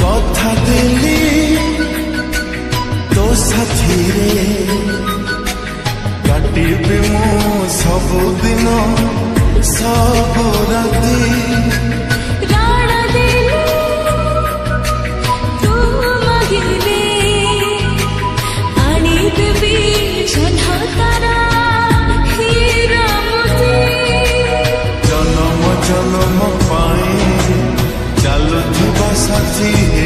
कथा देली तो साथी रे काटिबे मो सबुदिन सब राति जन्म जन्म पाए चलुवा साथी